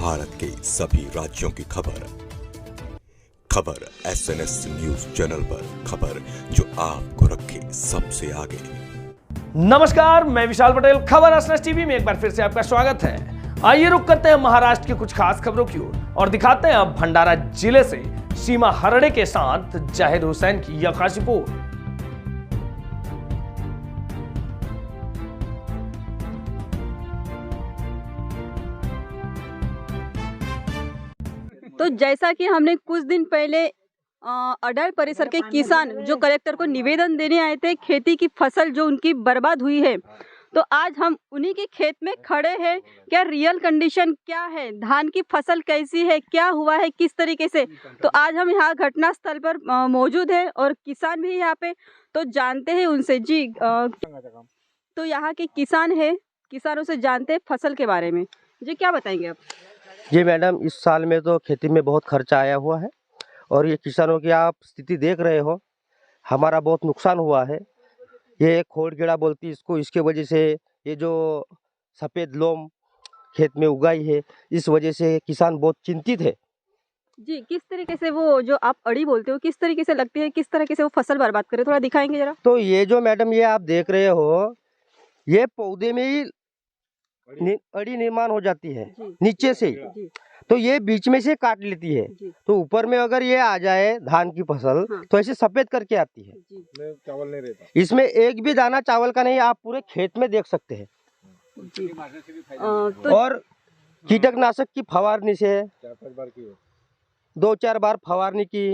भारत के सभी राज्यों की खबर SNS न्यूज चैनल पर, खबर जो आपको रखे सबसे आगे। नमस्कार, मैं विशाल पटेल। खबर SNS टीवी में एक बार फिर से आपका स्वागत है। आइए रुक करते हैं महाराष्ट्र की कुछ खास खबरों की ओर और दिखाते हैं अब भंडारा जिले से सीमा हरड़े के साथ जाहिर हुसैन की यह खास रिपोर्ट। तो जैसा कि हमने कुछ दिन पहले अडाल परिसर के किसान जो कलेक्टर को निवेदन देने आए थे, खेती की फसल जो उनकी बर्बाद हुई है, तो आज हम उन्हीं के खेत में खड़े हैं। क्या रियल कंडीशन क्या है, धान की फसल कैसी है, क्या हुआ है, किस तरीके से, तो आज हम यहाँ घटना स्थल पर मौजूद है और किसान भी यहाँ पे, तो जानते हैं उनसे। जी तो यहाँ के किसान है, किसानों से जानते हैं फसल के बारे में। जी क्या बताएंगे आप? जी मैडम, इस साल में तो खेती में बहुत खर्चा आया हुआ है और ये किसानों की आप स्थिति देख रहे हो, हमारा बहुत नुकसान हुआ है। ये खोड़ कीड़ा बोलती इसको, इसके वजह से ये जो सफ़ेद लोम खेत में उगाई है, इस वजह से किसान बहुत चिंतित है। जी किस तरीके से वो जो आप अड़ी बोलते हो, किस तरीके से लगती है, किस तरीके से वो फसल बर्बाद करे, थोड़ा दिखाएंगे जरा। तो ये जो मैडम ये आप देख रहे हो, ये पौधे में ही अड़ी निर्माण हो जाती है नीचे से ही, तो ये बीच में से काट लेती है। तो ऊपर में अगर ये आ जाए धान की फसल, तो ऐसे सफेद करके आती है। चावल नहीं रहता इसमें एक भी दाना चावल का नहीं, आप पूरे खेत में देख सकते हैं। और कीटकनाशक की फवारनी से 2-4 बार फवारनी की,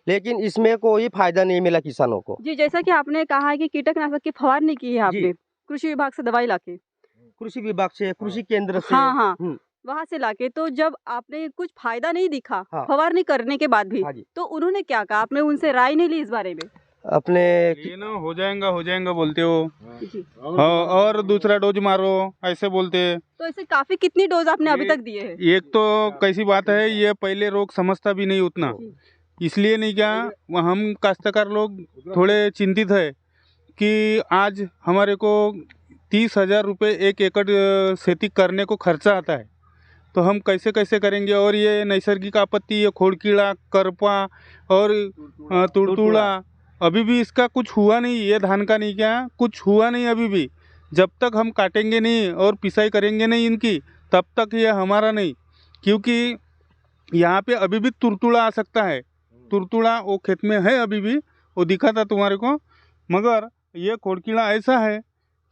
लेकिन इसमें कोई फायदा नहीं मिला किसानों को। जी जैसा कि आपने कहा है कि कीटकनाशक की फवारनी की है आपने कृषि विभाग से दवाई लाके, कृषि विभाग से, कृषि केंद्र से, हाँ वहाँ से लाके, तो जब आपने कुछ फायदा नहीं दिखा फवारनी करने के बाद भी, तो उन्होंने क्या कहा, आपने उनसे राय नहीं ली इस बारे में? अपने ये ना हो जाएगा बोलते हो, और दूसरा डोज मारो ऐसे बोलते। तो ऐसे काफी कितनी डोज आपने अभी तक दिए हैं? एक तो कैसी बात है, ये पहले रोग समझता भी नहीं उतना, इसलिए नहीं क्या हम काश्तकार लोग थोड़े चिंतित है कि आज हमारे को 30,000 रुपये 1 एकड़ खेती करने को खर्चा आता है, तो हम कैसे कैसे करेंगे। और ये नैसर्गिक आपत्ति, ये खोड़ कीड़ा, करपा और तुड़तुड़ा, अभी भी इसका कुछ हुआ नहीं। ये धान का नहीं क्या कुछ हुआ नहीं अभी भी। जब तक हम काटेंगे नहीं और पिसाई करेंगे नहीं इनकी, तब तक ये हमारा नहीं, क्योंकि यहाँ पे अभी भी तुड़तुड़ा आ सकता है। तुड़तुड़ा वो खेत में है अभी भी, वो दिखा था तुम्हारे को। मगर ये खोड़ कीड़ा ऐसा है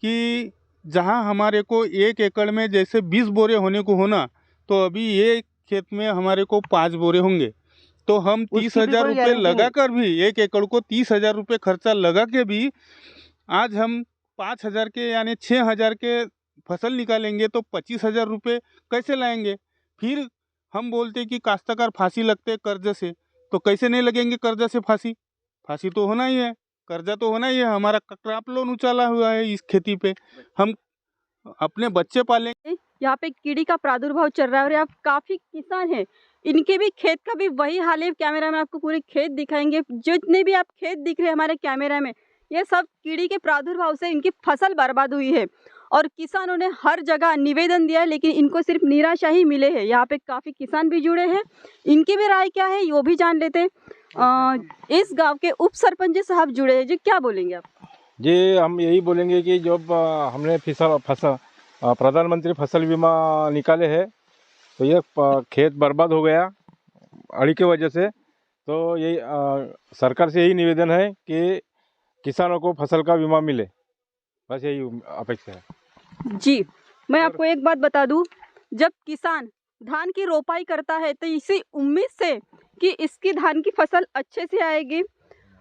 कि जहाँ हमारे को 1 एकड़ में जैसे 20 बोरे होने को होना, तो अभी ये खेत में हमारे को 5 बोरे होंगे। तो हम 30,000 रुपये लगा कर भी, 1 एकड़ को 30,000 रुपये खर्चा लगा के भी आज हम 5,000 के यानी 6,000 के फसल निकालेंगे, तो 25,000 रुपये कैसे लाएंगे? फिर हम बोलते कि काश्तकार फांसी लगते कर्ज से, तो कैसे नहीं लगेंगे कर्जा से फांसी? फांसी तो होना ही है, कर्जा तो होना ही है। हमारा क्रॉप लोन उछाला हुआ है इस खेती पे, हम अपने बच्चे पालेंगे। यहाँ पे कीड़ी का प्रादुर्भाव चल रहा है और आप काफी किसान हैं, इनके भी खेत का भी वही हाल है। कैमरा में आपको पूरे खेत दिखाएंगे, जितने भी आप खेत दिख रहे हैं हमारे कैमरा में, ये सब कीड़ी के प्रादुर्भाव से इनकी फसल बर्बाद हुई है और किसानों ने हर जगह निवेदन दिया है, लेकिन इनको सिर्फ निराशा ही मिले है। यहाँ पे काफी किसान भी जुड़े हैं, इनकी भी राय क्या है वो भी जान लेते हैं। इस गांव के उप सरपंच साहब जुड़े हैं, जी क्या बोलेंगे आप? जी हम यही बोलेंगे कि जब हमने प्रधानमंत्री फसल बीमा निकाले हैं, तो ये खेत बर्बाद हो गया अड़ी की वजह से। तो यही सरकार से यही निवेदन है कि किसानों को फसल का बीमा मिले, बस यही अपेक्षा है। जी मैं आपको एक बात बता दूं, जब किसान धान की रोपाई करता है तो इसी उम्मीद से कि इसकी धान की फसल अच्छे से आएगी,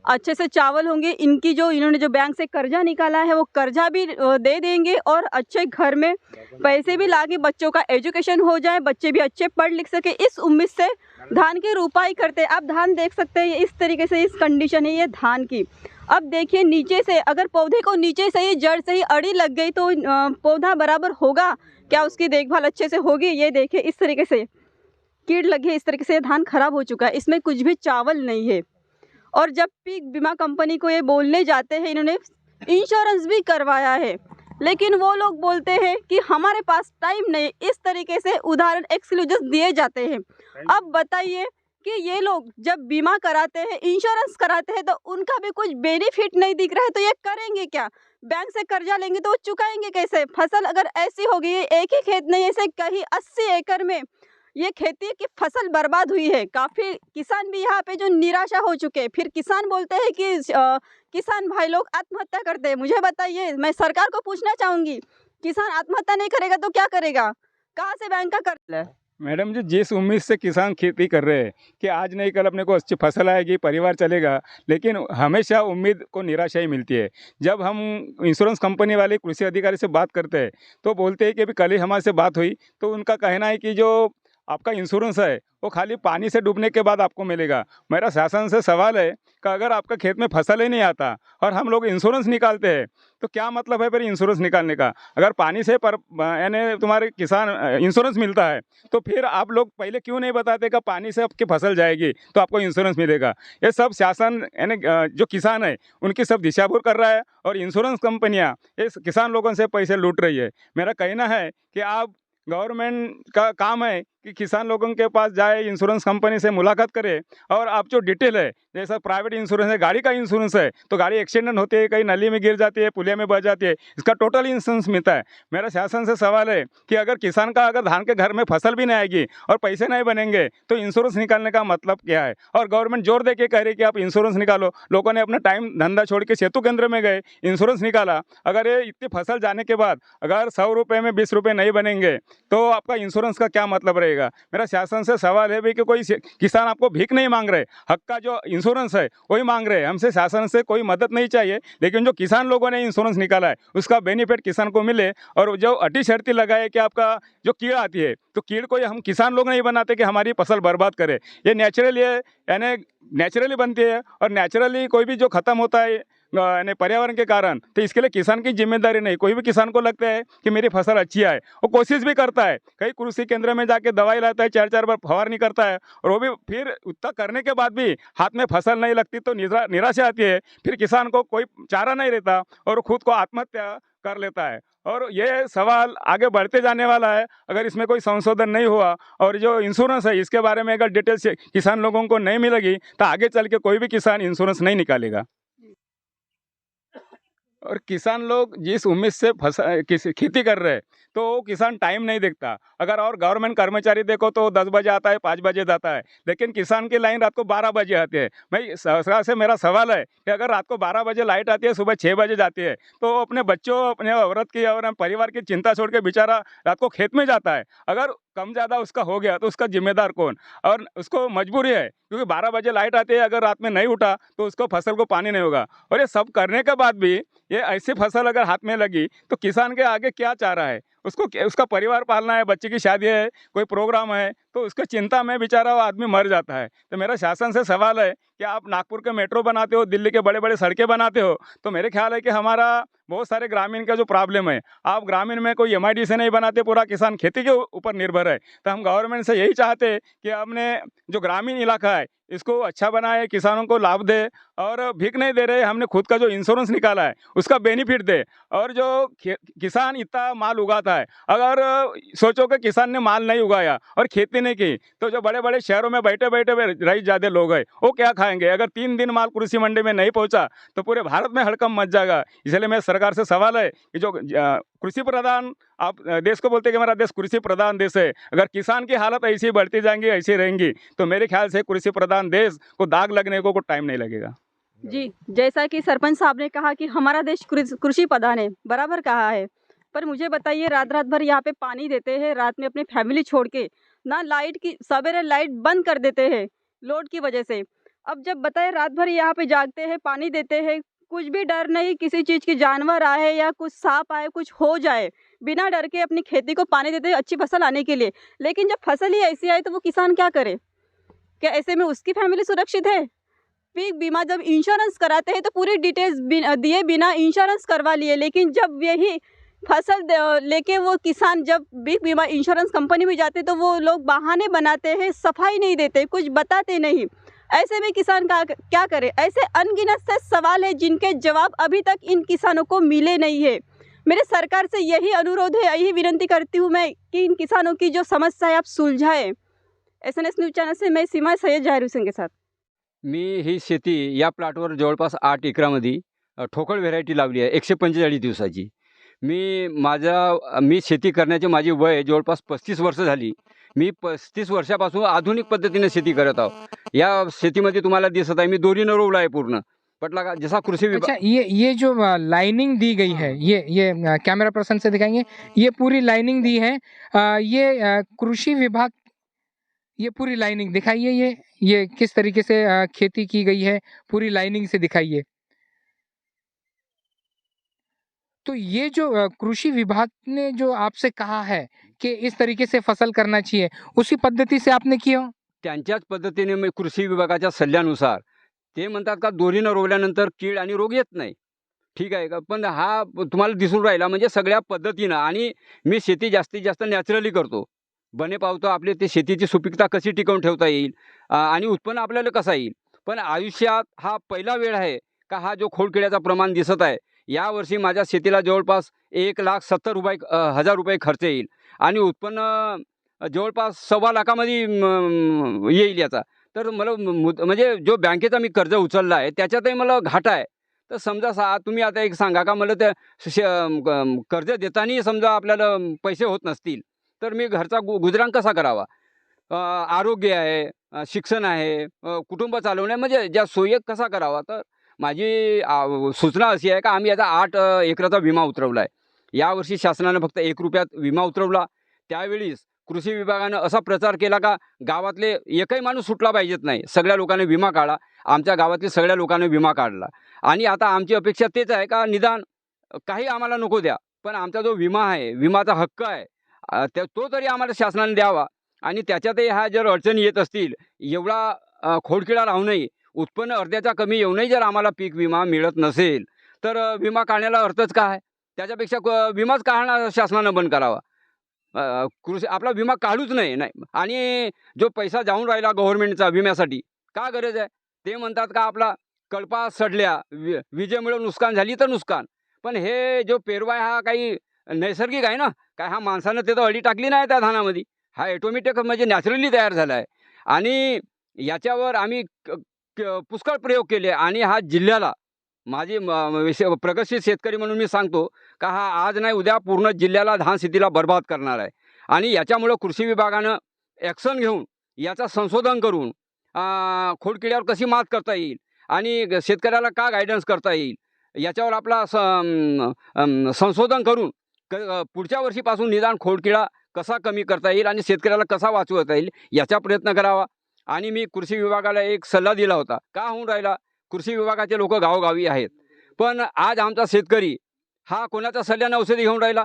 अच्छे से चावल होंगे, इनकी जो इन्होंने जो बैंक से कर्जा निकाला है वो कर्जा भी दे देंगे और अच्छे घर में पैसे भी लाके बच्चों का एजुकेशन हो जाए, बच्चे भी अच्छे पढ़ लिख सके, इस उम्मीद से धान की रोपाई करते हैं। आप धान देख सकते हैं इस तरीके से, इस कंडीशन है ये धान की। अब देखिए नीचे से, अगर पौधे को नीचे से ही जड़ से ही अड़ी लग गई तो पौधा बराबर होगा क्या, उसकी देखभाल अच्छे से होगी? ये देखिए इस तरीके से कीड़ लगी है, इस तरीके से धान खराब हो चुका है, इसमें कुछ भी चावल नहीं है। और जब भी बीमा कंपनी को ये बोलने जाते हैं, इन्होंने इंश्योरेंस भी करवाया है, लेकिन वो लोग बोलते हैं कि हमारे पास टाइम नहीं। इस तरीके से उदाहरण एक्सक्यूजेस दिए जाते हैं। अब बताइए कि ये लोग जब बीमा कराते हैं, इंश्योरेंस कराते हैं, तो उनका भी कुछ बेनिफिट नहीं दिख रहा है, तो ये करेंगे क्या? बैंक से कर्जा लेंगे तो वो चुकाएंगे कैसे? फसल अगर ऐसी हो गई है, एक ही खेत नहीं, ऐसे कहीं 80 एकड़ में ये खेती की फसल बर्बाद हुई है। काफ़ी किसान भी यहाँ पे जो निराशा हो चुके हैं। फिर किसान बोलते हैं कि किसान भाई लोग आत्महत्या करते हैं। मुझे बताइए, मैं सरकार को पूछना चाहूँगी, किसान आत्महत्या नहीं करेगा तो क्या करेगा? कहाँ से बैंक का कर्ज? मैडम जी, जिस उम्मीद से किसान खेती कर रहे हैं कि आज नहीं कल अपने को अच्छी फसल आएगी, परिवार चलेगा, लेकिन हमेशा उम्मीद को निराशा ही मिलती है। जब हम इंश्योरेंस कंपनी वाले कृषि अधिकारी से बात करते हैं तो बोलते हैं कि अभी कल ही हमारे से बात हुई, तो उनका कहना है कि जो आपका इंश्योरेंस है वो खाली पानी से डूबने के बाद आपको मिलेगा। मेरा शासन से सवाल है कि अगर आपका खेत में फसल ही नहीं आता और हम लोग इंश्योरेंस निकालते हैं तो क्या मतलब है फिर इंश्योरेंस निकालने का? अगर पानी से पर यानी तुम्हारे किसान इंश्योरेंस मिलता है तो फिर आप लोग पहले क्यों नहीं बताते कि पानी से आपकी फसल जाएगी तो आपको इंश्योरेंस मिलेगा? ये सब शासन यानी जो किसान है उनकी सब दिशाभूल कर रहा है और इंश्योरेंस कंपनियाँ इस किसान लोगों से पैसे लूट रही है। मेरा कहना है कि आप गवर्नमेंट का काम है कि किसान लोगों के पास जाए, इंश्योरेंस कंपनी से मुलाकात करे और आप जो डिटेल है, जैसा प्राइवेट इंश्योरेंस है, गाड़ी का इंश्योरेंस है तो गाड़ी एक्सीडेंट होती है, कहीं नली में गिर जाती है, पुलिया में बह जाती है, इसका टोटल इंश्योरेंस मिलता है। मेरा शासन से सवाल है कि अगर किसान का अगर धान के घर में फसल भी नहीं आएगी और पैसे नहीं बनेंगे तो इंश्योरेंस निकालने का मतलब क्या है? और गवर्नमेंट जोर दे के कह रही कि आप इंश्योरेंस निकालो। लोगों ने अपना टाइम धंधा छोड़ के सेतु केंद्र में गए, इंश्योरेंस निकाला। अगर ये इतनी फसल जाने के बाद अगर 100 रुपये में 20 रुपये नहीं बनेंगे तो आपका इंश्योरेंस का क्या मतलब रहेगा? मेरा शासन से सवाल है भी कि कोई किसान आपको भीख नहीं मांग रहे, हक का जो इंश्योरेंस है वही मांग रहे हैं। हमसे शासन से कोई मदद नहीं चाहिए, लेकिन जो किसान लोगों ने इंश्योरेंस निकाला है उसका बेनिफिट किसान को मिले। और जो अटी शर्ती लगाए कि आपका जो कीड़ आती है तो कीड़ को हम किसान लोग नहीं बनाते कि हमारी फसल बर्बाद करे। ये नेचुरली है, यानी नेचुरली बनती है और नेचुरली कोई भी जो ख़त्म होता है यानी पर्यावरण के कारण, तो इसके लिए किसान की जिम्मेदारी नहीं। कोई भी किसान को लगता है कि मेरी फसल अच्छी आए, वो कोशिश भी करता है, कई कृषि केंद्र में जाके दवाई लाता है, 4-4 बार फवारनी करता है और वो भी फिर उतना करने के बाद भी हाथ में फसल नहीं लगती तो निराशा आती है। फिर किसान को कोई चारा नहीं रहता और खुद को आत्महत्या कर लेता है। और ये सवाल आगे बढ़ते जाने वाला है अगर इसमें कोई संशोधन नहीं हुआ। और जो इंश्योरेंस है इसके बारे में अगर डिटेल से किसान लोगों को नहीं मिलेगी तो आगे चल के कोई भी किसान इंश्योरेंस नहीं निकालेगा। और किसान लोग जिस उम्मीद से खेती कर रहे हैं तो किसान टाइम नहीं देखता। अगर और गवर्नमेंट कर्मचारी देखो तो 10 बजे आता है, 5 बजे जाता है, लेकिन किसान की लाइन रात को 12 बजे आती है। भाई सरकार से मेरा सवाल है कि अगर रात को 12 बजे लाइट आती है, सुबह 6 बजे जाती है, तो अपने बच्चों, अपने औरत की और परिवार की चिंता छोड़ के बेचारा रात को खेत में जाता है। अगर कम ज़्यादा उसका हो गया तो उसका जिम्मेदार कौन? और उसको मजबूरी है क्योंकि 12 बजे लाइट आती है, अगर रात में नहीं उठा तो उसको फसल को पानी नहीं होगा। और ये सब करने के बाद भी ये ऐसी फसल अगर हाथ में लगी तो किसान के आगे क्या चाह रहा है? उसका परिवार पालना है, बच्चे की शादी है, कोई प्रोग्राम है, तो उसके चिंता में बेचारा वो आदमी मर जाता है। तो मेरा शासन से सवाल है कि आप नागपुर के मेट्रो बनाते हो, दिल्ली के बड़े बड़े सड़कें बनाते हो, तो मेरे ख्याल है कि हमारा बहुत सारे ग्रामीण का जो प्रॉब्लम है, आप ग्रामीण में कोई MIDC नहीं बनाते, पूरा किसान खेती के ऊपर निर्भर है। तो हम गवर्नमेंट से यही चाहते हैं कि आपने जो ग्रामीण इलाका है इसको अच्छा बनाए, किसानों को लाभ दे और भीख नहीं दे रहे। हमने खुद का जो इंश्योरेंस निकाला है उसका बेनिफिट दे। और जो किसान इतना माल उगाता है, अगर सोचो कि किसान ने माल नहीं उगाया और खेती नहीं की तो जो बड़े बड़े शहरों में बैठे बैठे रईस ज़्यादा लोग हैं वो क्या खाएंगे? अगर 3 दिन माल कृषि मंडी में नहीं पहुंचा तो पूरे भारत में हड़कंप मच जाएगा। इसलिए मैं सरकार से सवाल है कि जो कृषि प्रधान आप देश को बोलते हैं कि हमारा देश कृषि प्रधान देश है, अगर किसान की हालत ऐसी बढ़ती जाएंगी, ऐसी रहेंगी, तो मेरे ख्याल से कृषि प्रधान देश को दाग लगने को टाइम नहीं लगेगा। जी, जैसा कि सरपंच साहब ने कहा कि हमारा देश कृषि प्रधान है, बराबर कहा है। पर मुझे बताइए, रात रात भर यहाँ पे पानी देते हैं, रात में अपनी फैमिली छोड़ के, ना लाइट की, सवेरे लाइट बंद कर देते हैं लोड की वजह से। अब जब बताए रात भर यहाँ पे जागते हैं, पानी देते हैं, कुछ भी डर नहीं किसी चीज़ की, जानवर आए या कुछ सांप आए, कुछ हो जाए, बिना डर के अपनी खेती को पानी देते हैं अच्छी फसल आने के लिए। लेकिन जब फसल ही ऐसी आए तो वो किसान क्या करे? क्या ऐसे में उसकी फैमिली सुरक्षित है? पीक बीमा जब इंश्योरेंस कराते हैं तो पूरी डिटेल्स दिए बिना इंश्योरेंस करवा लिए, लेकिन जब यही फसल लेके वो किसान जब पीक बीमा इंश्योरेंस कंपनी में जाते तो वो लोग बहाने बनाते हैं, सफाई नहीं देते, कुछ बताते नहीं। ऐसे में किसान का क्या करे? ऐसे अनगिनत से सवाल है जिनके जवाब अभी तक इन किसानों को मिले नहीं है। मेरे सरकार से यही अनुरोध है, यही विनती करती हूँ मैं कि इन किसानों की जो समस्या है आप सुलझाएं। SNS न्यूज चॅनल से मैं सीमा सय्यद जाहिर हुसेन के साथ। मी ही शेती या प्लॉटवर जवळपास 8 एकरामध्ये ठोकळ व्हेरायटी लावली आहे 145 दिवसाची. मी शेती करण्याची माझी वय जवळपास 35 वर्ष झाली. मी 35 वर्षापासून आधुनिक पद्धतीने शेती करत आहो. या शेतीमध्ये तुम्हाला दिसत आहे मी दोरीनं रोवला आहे पूर्ण. पटला का? जसा कृषी विभाग अच्छा, ये जो लाइनिंग दी गई है, ये कैमरा पर्सन से दिखाएंगे, ये पूरी लाइनिंग दी है। कृषि विभाग, ये पूरी लाइनिंग दिखाइए, ये किस तरीके से खेती की गई है, पूरी लाइनिंग से दिखाइए। तो ये जो कृषि विभाग ने जो आपसे कहा है कि इस तरीके से फसल करना चाहिए, उसी पद्धति से आपने की हो? त्यांच्याच पद्धतीने मी कृषी विभागाच्या सल्ल्यानुसार ते म्हणतात का दोरीनं रोवल्यानंतर कीड आणि रोग येत नाही. ठीक आहे का? पण हा तुम्हाला दिसून राहिला म्हणजे सगळ्या पद्धतीनं. आणि मी शेती जास्तीत जास्त नॅचरली करतो. बने पावतो आपले ते शेतीची सुपीकता कशी टिकवून ठेवता येईल आणि उत्पन्न आपल्याला कसं येईल. पण आयुष्यात हा पहिला वेळ आहे का हा जो खोडकिड्याचा प्रमाण दिसत आहे. यावर्षी माझ्या शेतीला जवळपास 1,70,000 रुपये खर्च येईल आणि उत्पन्न जवळपास 1.25 लाखामध्ये येईल याचा. तर मला म्हणजे जो बँकेचा मी कर्ज उचलला आहे त्याच्यातही मला घाटा आहे. तर समजा तुम्ही आता एक सांगा का मला त्या कर्ज देताना समजा आपल्याला पैसे होत नसतील तर मी घरचा गुजराण कसा करावा. आरोग्य आहे, शिक्षण आहे, कुटुंब चालवणे म्हणजे ज्या सोयी कसा करावा. तर माझी सूचना अशी आहे का आम्ही आता 8 एकराचा विमा उतरवला आहे. यावर्षी शासनानं फक्त 1 रुपयात विमा उतरवला. त्यावेळीस कृषी विभागानं असा प्रचार केला का गावातले एकही माणूस सुटला पाहिजेत नाही, सगळ्या लोकांनी विमा काढा. आमच्या गावातील सगळ्या लोकांनी विमा काढला. आणि आता आमची अपेक्षा तेच आहे का निदान काही आम्हाला नको द्या, पण आमचा जो विमा आहे, विमाचा हक्क आहे, तो तरी आम्हाला शासनाने द्यावा. आणि त्याच्यातही ह्या जर अडचणी येत असतील, एवढा खोडकिडा राहूनही उत्पन्न अर्ध्याच्या कमी येऊनही जर आम्हाला पीक विमा मिळत नसेल तर विमा काढण्याला अर्थच काय. त्याच्यापेक्षा विमाच काढणं शासनानं बंद करावा. कृषी आपला विमा काढूच नाही. आणि जो पैसा जाऊन राहिला गव्हर्नमेंटचा विम्यासाठी का गरज आहे. ते म्हणतात का आपला कळपा सडल्या, विजेमुळे नुकसान झाली तर नुकसान. पण हे जो पेरवा हा काही नैसर्गिक आहे ना, काय हा माणसानं ते तर अडी टाकली नाही त्या धानामध्ये. हा ऑटोमॅटिक म्हणजे नॅचरली तयार झाला आहे. आणि याच्यावर आम्ही पुष्कळ प्रयोग केले. आणि हा जिल्ह्याला माझी प्रगतशील शेतकरी म्हणून मी सांगतो का हा आज नाही उद्या पूर्ण जिल्ह्याला धान शेतीला बर्बाद करणार आहे. आणि याच्यामुळं कृषी विभागानं ॲक्शन घेऊन याचं संशोधन करून खोडकिड्यावर कशी मात करता येईल आणि शेतकऱ्याला का गायडन्स करता येईल याच्यावर आपला संशोधन करून पुढच्या वर्षीपासून निदान खोडकिडा कसा कमी करता येईल आणि शेतकऱ्याला कसा वाचवता येईल याचा प्रयत्न करावा. आणि मी कृषी विभागाला एक सल्ला दिला होता. का होऊन राहिला, कृषी विभागाचे लोक गावोगावी आहेत, पण आज आमचा शेतकरी हा कोणाच्या सल्ल्याने औषधी घेऊन राहिला.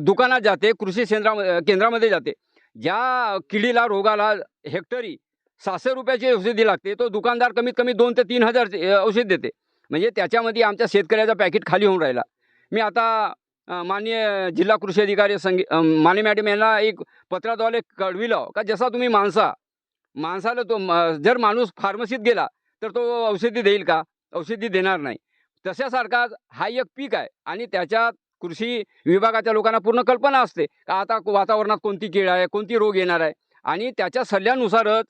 दुकानात जाते, कृषी केंद्रामध्ये जाते. ज्या किडीला रोगाला हेक्टरी 700 रुपयाची औषधी लागते, तो दुकानदार कमीत कमी 2 ते 3 हजार औषध देते. म्हणजे त्याच्यामध्ये आमच्या शेतकऱ्याचा पॅकेट खाली होऊन राहिला. मी आता माननीय जिल्हा कृषी अधिकारी माने मॅडम यांना एक पत्राद्वारे कळविलं का जसा तुम्ही माणसाला तो जर माणूस फार्मसीत गेला तर तो औषधी देईल का, औषधी देणार नाही. तशासारखा हा एक पीक आहे आणि त्याच्यात कृषी विभागाच्या लोकांना पूर्ण कल्पना असते का आता वातावरणात कोणती कीड आहे, कोणती रोग येणार आहे. आणि त्याच्या सल्ल्यानुसारच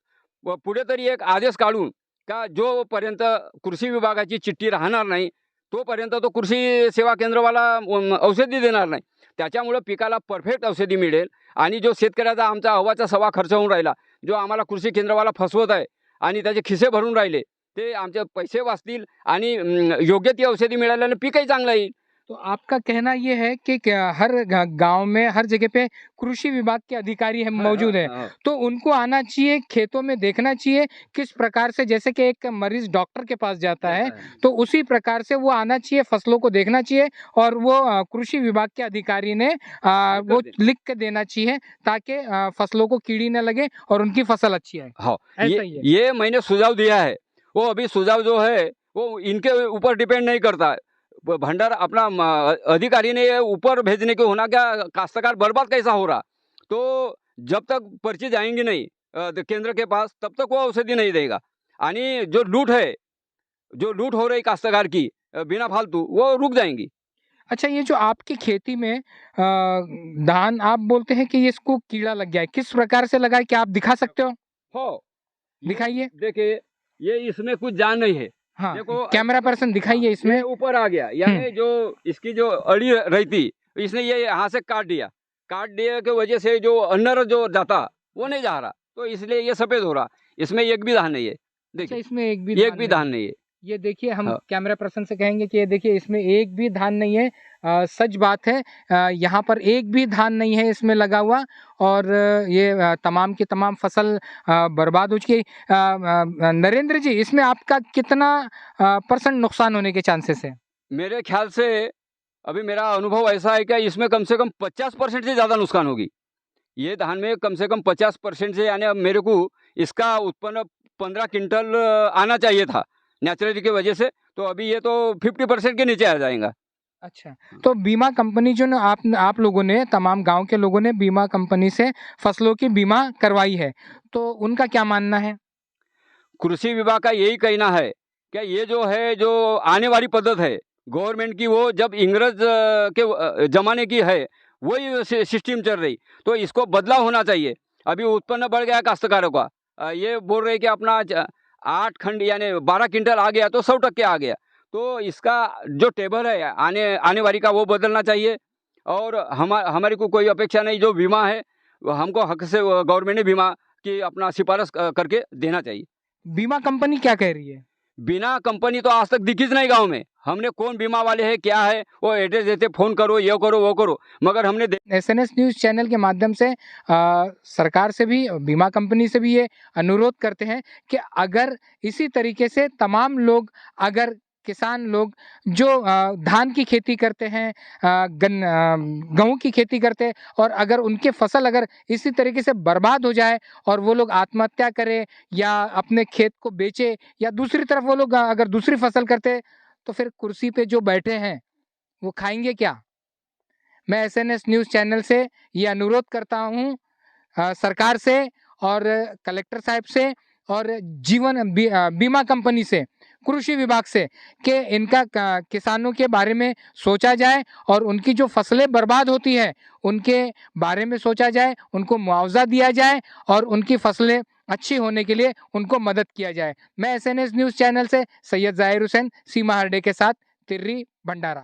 पुढे तरी एक आदेश काढून का जोपर्यंत कृषी विभागाची चिठ्ठी राहणार नाही तोपर्यंत तो कृषी सेवा केंद्रवाला औषधी देणार नाही. त्याच्यामुळं पिकाला परफेक्ट औषधी मिळेल. आणि जो शेतकऱ्याचा आमचा अव्वाचा सव्वा खर्च होऊन राहिला, जो आम्हाला कृषी केंद्रवाला फसवत आहे आणि त्याचे खिसे भरून राहिले, ते आमचे पैसे वाचतील आणि योग्य ती औषधी मिळाल्याने पीकही चांगलं येईल. तो आपका कहना ये है कि हर गांव में हर जगह पे कृषि विभाग के अधिकारी है मौजूद है, तो उनको आना चाहिए, खेतों में देखना चाहिए किस प्रकार से, जैसे कि एक मरीज डॉक्टर के पास जाता है तो उसी प्रकार से वो आना चाहिए, फसलों को देखना चाहिए और वो कृषि विभाग के अधिकारी ने वो लिख के देना चाहिए ताकि फसलों को कीड़ी न लगे और उनकी फसल अच्छी आए. हाँ, ऐसा ही है. ये मैंने सुझाव दिया है. वो अभी सुझाव जो है वो इनके ऊपर डिपेंड नहीं करता है. भंडार अपना अधिकारी ने ऊपर भेजने के होना क्या काश्तकार बर्बाद कैसा हो रहा. तो जब तक पर्ची जाएंगी नहीं केंद्र के पास तब तक वो औषधि नहीं देगा. आणि जो लूट हो रही काश्तकार की बिना फालतू वो रुक जाएंगी. अच्छा, ये जो आपकी खेती में धान आप बोलते हैं कि ये इसको कीड़ा लग गया है, किस प्रकार से लगा है, क्या आप दिखा सकते हो? हो दिखाइए। देखिए, ये इसमें कुछ जान नहीं है। हाँ, देखो, कैमरा पर्सन दिखाइए इसमें। ये ऊपर आ गया, यानी जो इसकी जो अड़ी रहती, इसने ये यहाँ से काट दिया की वजह से जो अंदर जो जाता वो नहीं जा रहा, तो इसलिए ये सफेद हो रहा। इसमें एक भी धान नहीं है। अच्छा, देखिए, इसमें एक भी धान नहीं है। ये देखिए, हम हाँ। कैमरा पर्सन से कहेंगे कि ये देखिए, इसमें एक भी धान नहीं है। सच बात है, यहाँ पर एक भी धान नहीं है इसमें लगा हुआ, और ये तमाम की तमाम फसल बर्बाद हो चुकी है। नरेंद्र जी, इसमें आपका कितना % नुकसान होने के चांसेस है? मेरे ख्याल से अभी मेरा अनुभव ऐसा है कि इसमें कम से कम 50% से ज़्यादा नुकसान होगी। ये धान में कम से कम 50% से, यानी अब मेरे को इसका उत्पन्न 15 क्विंटल आना चाहिए था नेचुरली की वजह से, तो अभी ये तो 50% के नीचे आ जाएगा। अच्छा, तो बीमा कंपनी जो ना आप लोगों ने, तमाम गांव के लोगों ने बीमा कंपनी से फसलों की बीमा करवाई है, तो उनका क्या मानना है? कृषि विभाग का यही कहना है कि ये जो है, जो आने वाली पद्धत है गवर्नमेंट की, वो जब इंग्रज के ज़माने की है, वही सिस्टम चल रही, तो इसको बदलाव होना चाहिए। अभी उत्पन्न बढ़ गया काश्तकारों का, ये बोल रहे कि अपना 8 खंड यानी 12 क्विंटल आ गया, तो 100% आ गया। तो इसका जो टेबल है आने वाली का, वो बदलना चाहिए। और हमारी को कोई अपेक्षा नहीं, जो बीमा है वो हमको हक से गवर्नमेंट ने बीमा की अपना सिफारिश करके देना चाहिए। बीमा कंपनी क्या कह रही है? बिना कंपनी तो आज तक दिखी नहीं गांव में। हमने कौन बीमा वाले हैं, क्या है, वो एड्रेस देते, फोन करो, ये करो, वो करो, मगर हमने SNS न्यूज़ चैनल के माध्यम से सरकार से भी, बीमा कंपनी से भी ये अनुरोध करते हैं कि अगर इसी तरीके से तमाम लोग, अगर किसान लोग जो धान की खेती करते हैं, गेहूं की खेती करते हैं, और अगर उनके फसल अगर इसी तरीके से बर्बाद हो जाए और वो लोग आत्महत्या करें या अपने खेत को बेचे, या दूसरी तरफ वो लोग अगर दूसरी फसल करते, तो फिर कुर्सी पे जो बैठे हैं वो खाएंगे क्या? मैं SNS न्यूज़ चैनल से ये अनुरोध करता हूँ सरकार से और कलेक्टर साहब से और बीमा कंपनी से, कृषि विभाग से, कि इनका किसानों के बारे में सोचा जाए और उनकी जो फसलें बर्बाद होती है उनके बारे में सोचा जाए, उनको मुआवजा दिया जाए और उनकी फसलें अच्छी होने के लिए उनको मदद किया जाए। मैं SNS न्यूज़ चैनल से सैयद ज़ाहिर हुसैन, सीमा हरडे के साथ, तिर्री, भंडारा।